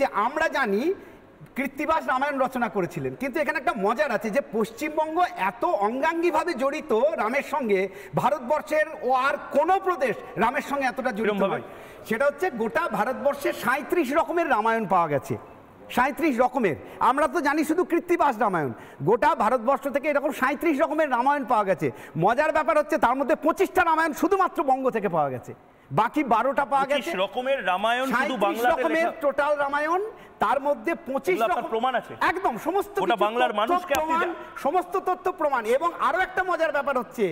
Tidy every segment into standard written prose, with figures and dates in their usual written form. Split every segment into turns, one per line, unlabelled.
যে আমরা জানি কৃত্তিবাস রামায়ণ রচনা করেছিলেন, কিন্তু এখানে একটা মজার আছে যে পশ্চিমবঙ্গ এত অঙ্গাঙ্গিভাবে জড়িত রামের সঙ্গে, ভারতবর্ষের ও আর কোনো প্রদেশ রামের সঙ্গে এতটা জড়িত নয়। সেটা হচ্ছে গোটা ভারতবর্ষে 37 রকমের রামায়ণ পাওয়া গেছে, 37 রকমের। আমরা তো জানি শুধু কৃত্তিবাস রামায়ণ, গোটা ভারতবর্ষ থেকে এরকম 37 রকমের রামায়ণ পাওয়া গেছে। মজার ব্যাপার হচ্ছে তার মধ্যে 25টা রামায়ণ শুধুমাত্র বঙ্গ থেকে পাওয়া গেছে, বাকি 12টা পাওয়া গেছে
রকমের রামায়ণ, শুধু বাংলাতে
রকমের টোটাল রামায়ণ, তার মধ্যে 25 রকম
প্রমাণ আছে,
একদম সমস্ত
বাংলার মানুষকে
সমস্ত তথ্য প্রমাণ। এবং আরো একটা মজার ব্যাপার হচ্ছে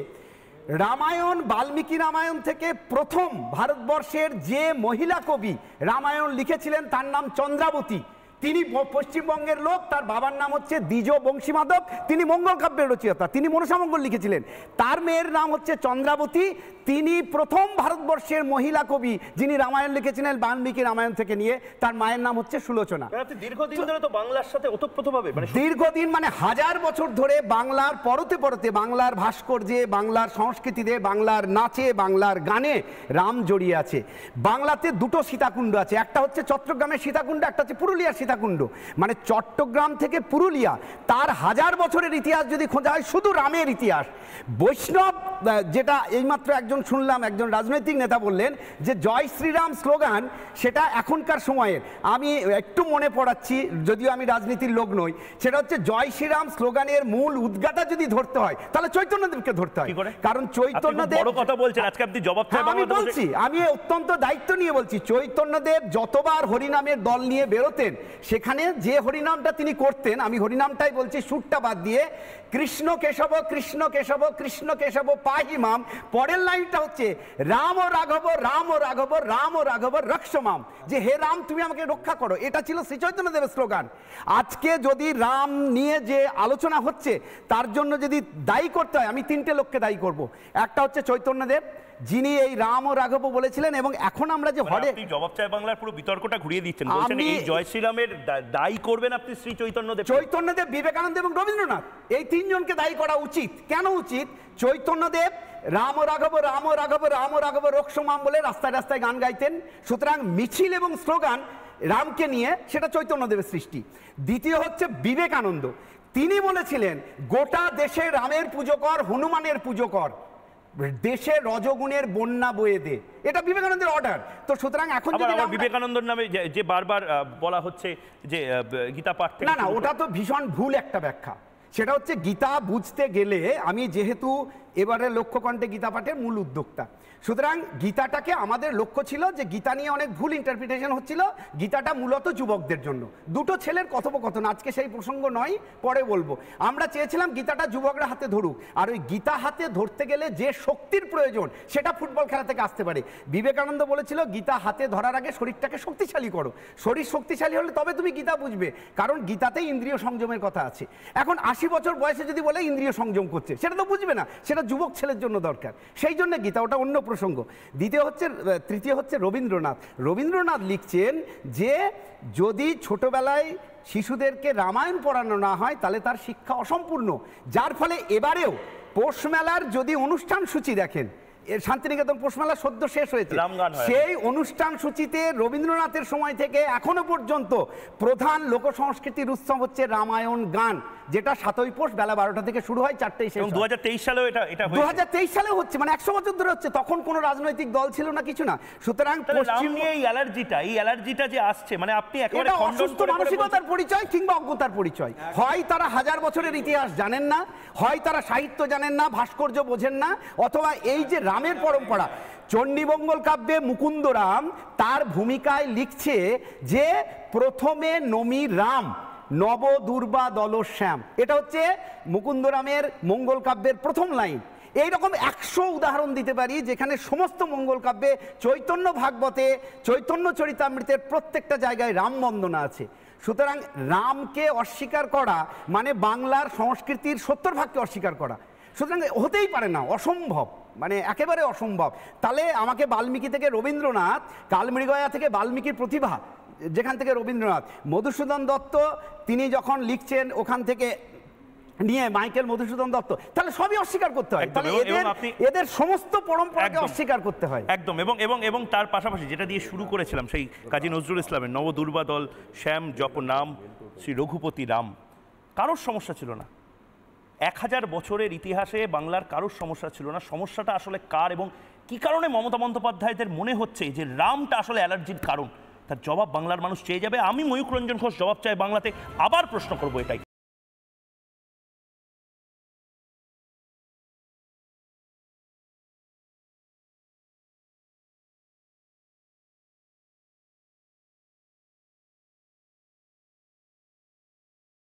রামায়ণ, বাল্মীকি রামায়ণ থেকে প্রথম ভারতবর্ষের যে মহিলা কবি রামায়ণ লিখেছিলেন তার নাম চন্দ্রাবতী। তিনি পশ্চিমবঙ্গের লোক, তার বাবার নাম হচ্ছে দ্বিজ বংশীমাধব, তিনি মঙ্গল কাব্যের রচয়িতা, তিনি মনসামঙ্গল লিখেছিলেন। তার মেয়ের নাম হচ্ছে চন্দ্রাবতী, তিনি প্রথম ভারতবর্ষের মহিলা কবি যিনি রামায়ণ লিখেছিলেন বাল্মীকি রামায়ণ থেকে নিয়ে। তার মায়ের নাম হচ্ছে সুলোচনা।
দীর্ঘদিন ধরে তো বাংলার সাথে ওতপ্রোতভাবে,
দীর্ঘদিন মানে হাজার বছর ধরে বাংলার পরতে পরতে, বাংলার ভাস্কর্যে, বাংলার সংস্কৃতিতে, বাংলার নাচে, বাংলার গানে রাম জড়িয়ে আছে। বাংলাতে দুটো সীতাকুণ্ড আছে, একটা হচ্ছে চট্টগ্রামের সীতাকুণ্ড, একটা হচ্ছে পুরুলিয়ার সীতাকুণ্ড। মানে চট্টগ্রাম থেকে পুরুলিয়া তার হাজার বছরের ইতিহাস যদি খোঁজা হয় শুধু রামের ইতিহাস। বৈষ্ণব, যেটা এইমাত্র একজন শুনলাম, একজন রাজনৈতিক নেতা বললেন যে জয় শ্রীরাম স্লোগান, সেটা এখনকার সময়ের, আমি একটু মনে পড়াচ্ছি যদিও আমি রাজনীতির লোক নই, সেটা হচ্ছে জয় শ্রীরাম স্লোগানের মূল উদ্গাতা যদি ধরতে হয় তাহলে চৈতন্যদেবকে ধরতে হয়। কারণ চৈতন্যদেব,
কথা বলছেন আজকে আপনি জবাব,
আমি বলছি, আমি অত্যন্ত দায়িত্ব নিয়ে বলছি, চৈতন্যদেব যতবার হরিনামের দল নিয়ে বেরোতেন সেখানে যে হরিনামটা তিনি করতেন, আমি হরিনামটাই বলছি সুরটা বাদ দিয়ে, কৃষ্ণ কেশব কৃষ্ণ কেশব কৃষ্ণ কেশব পাহিমাম, পরের লাইনটা হচ্ছে রাম ও রাঘব রাম ও রাঘব রাম ও রাঘব রক্ষমাম, যে হে রাম তুমি আমাকে রক্ষা করো। এটা ছিল শ্রী চৈতন্যদেবের স্লোগান। আজকে যদি রাম নিয়ে যে আলোচনা হচ্ছে তার জন্য যদি দায়ী করতে হয়, আমি তিনটে লোককে দায়ী করব। একটা হচ্ছে চৈতন্যদেব, যিনি এই রাম ও রাঘব বলেছিলেন। এবং এখন আমরা যে হরে
জবাব চাই বাংলার পুরো বিতর্কটা ঘুরিয়ে দিচ্ছেন, বলছেন এই জয় শ্রীরামের দায়ী করবেন আপনি শ্রী চৈতন্যদেব,
বিবেকানন্দ এবং রবীন্দ্রনাথ, এই তিনজনকে দায়ী করা উচিত। কেন উচিত? চৈতন্যদেব রাম ও রাঘব রাম ও রাঘব রাম ও রাঘব রক্ষমাম বলে রাস্তায় রাস্তায় গান গাইতেন। সুতরাং মিছিল এবং স্লোগান রামকে নিয়ে, সেটা চৈতন্যদেবের সৃষ্টি। দ্বিতীয় হচ্ছে বিবেকানন্দ, তিনি বলেছিলেন গোটা দেশে রামের পুজো কর, হনুমানের পুজো কর, দেশে রজগুণের বন্যা বয়ে দে, এটা বিবেকানন্দের অর্ডার। তো সুতরাং এখন
বিবেকানন্দের নামে যে বারবার বলা হচ্ছে যে গীতা পাঠ,
না, ওটা তো ভীষণ ভুল একটা ব্যাখ্যা। সেটা হচ্ছে গীতা বুঝতে গেলে, আমি যেহেতু এবারে লক্ষ্যকণ্ঠে গীতা পাঠের মূল উদ্যোক্তা, সুতরাং গীতাটাকে আমাদের লক্ষ্য ছিল যে গীতা নিয়ে অনেক ভুল ইন্টারপ্রিটেশন হচ্ছিল, গীতাটা মূলত যুবকদের জন্য, দুটো ছেলের কথোপকথন, আজকে সেই প্রসঙ্গ নয়, পরে বলবো। আমরা চেয়েছিলাম গীতাটা যুবকরা হাতে ধরুক, আর ওই গীতা হাতে ধরতে গেলে যে শক্তির প্রয়োজন সেটা ফুটবল খেলা থেকে আসতে পারে। বিবেকানন্দ বলেছিল গীতা হাতে ধরার আগে শরীরটাকে শক্তিশালী করো, শরীর শক্তিশালী হলে তবে তুমি গীতা বুঝবে, কারণ গীতাতেই ইন্দ্রিয় সংযমের কথা আছে। এখন 80 বছর বয়সে যদি বলে ইন্দ্রিয় সংযম করছে, সেটা তো বুঝবে না, সেটা যুবক ছেলের জন্য দরকার, সেই জন্য গীতা, ওটা অন্য প্রসঙ্গ। তৃতীয় হচ্ছে রবীন্দ্রনাথ লিখছেন যে যদি ছোটবেলায় শিশুদেরকে রামায়ণ পড়ানো না হয় তাহলে তার শিক্ষা অসম্পূর্ণ। যার ফলে এবারেও পৌষ মেলার যদি অনুষ্ঠান সূচি দেখেন, শান্তিনিকেতন পৌষমেলা সদ্য শেষ হয়েছে, সেই অনুষ্ঠান সূচিতে রবীন্দ্রনাথের সময় থেকে এখনো পর্যন্ত প্রধান লোকসংস্কৃতির উৎসব হচ্ছে রামায়ণ গান, যেটা 7ই পৌষ বেলা 12টা থেকে শুরু হয়, 4টায় শেষ।
2023 সালেও এটা
2023 সালে হচ্ছে, মানে 100 বছর ধরে হচ্ছে। তখন কোনো রাজনৈতিক দল ছিল না, কিছু না। সুতরাং
পশ্চিম এই অ্যালার্জিটা যে আসছে, মানে আপনি একেবারে
অসুস্থ মানসিকতার পরিচয় কিংবা অজ্ঞতার পরিচয়। হয় তারা হাজার বছরের ইতিহাস জানেন না, হয় তারা সাহিত্য জানেন না, ভাস্কর্য বোঝেন না, অথবা এই যে রামের পরম্পরা, চণ্ডীমঙ্গল কাব্যে মুকুন্দরাম তার ভূমিকায় লিখছে যে প্রথমে নমি রাম নব দুর্বা দলশ্যাম, এটা হচ্ছে মুকুন্দরামের মঙ্গল কাব্যের প্রথম লাইন। এইরকম 100 উদাহরণ দিতে পারি যেখানে সমস্ত মঙ্গল কাব্যে, চৈতন্য ভাগবতে, চৈতন্য চরিতামৃতের প্রত্যেকটা জায়গায় রাম বন্দনা আছে। সুতরাং রামকে অস্বীকার করা মানে বাংলার সংস্কৃতির 70 ভাগকে অস্বীকার করা। সুতরাং হতেই পারে না, অসম্ভব, মানে একেবারে অসম্ভব। তাহলে আমাকে বাল্মীকি থেকে রবীন্দ্রনাথ, কালমৃগয়া থেকে বাল্মীকির প্রতিভা, যেখান থেকে রবীন্দ্রনাথ, মধুসূদন দত্ত তিনি যখন লিখছেন ওখান থেকে নিয়ে মাইকেল মধুসূদন দত্ত, তাহলে সবই অস্বীকার করতে হয়, তাহলে এদের সমস্ত পরম্পরাকে অস্বীকার করতে হয়।
একদম। এবং তার পাশাপাশি যেটা দিয়ে শুরু করেছিলাম সেই কাজী নজরুল ইসলামের নবদুর্বা দল, শ্যাম জপ নাম, শ্রী রঘুপতি রাম, কারোর সমস্যা ছিল না। 1000 বছরের ইতিহাসে বাংলার কারোর সমস্যা ছিল না। সমস্যাটা আসলে কার এবং কি কারণে মমতা বন্দ্যোপাধ্যায়দের মনে হচ্ছে যে রামটা আসলে অ্যালার্জির কারণ, তার জবাব বাংলার মানুষ চেয়ে যাবে। আমি ময়ূখ রঞ্জন ঘোষ জবাব চাই বাংলাতে আবার প্রশ্ন করবো এটাই,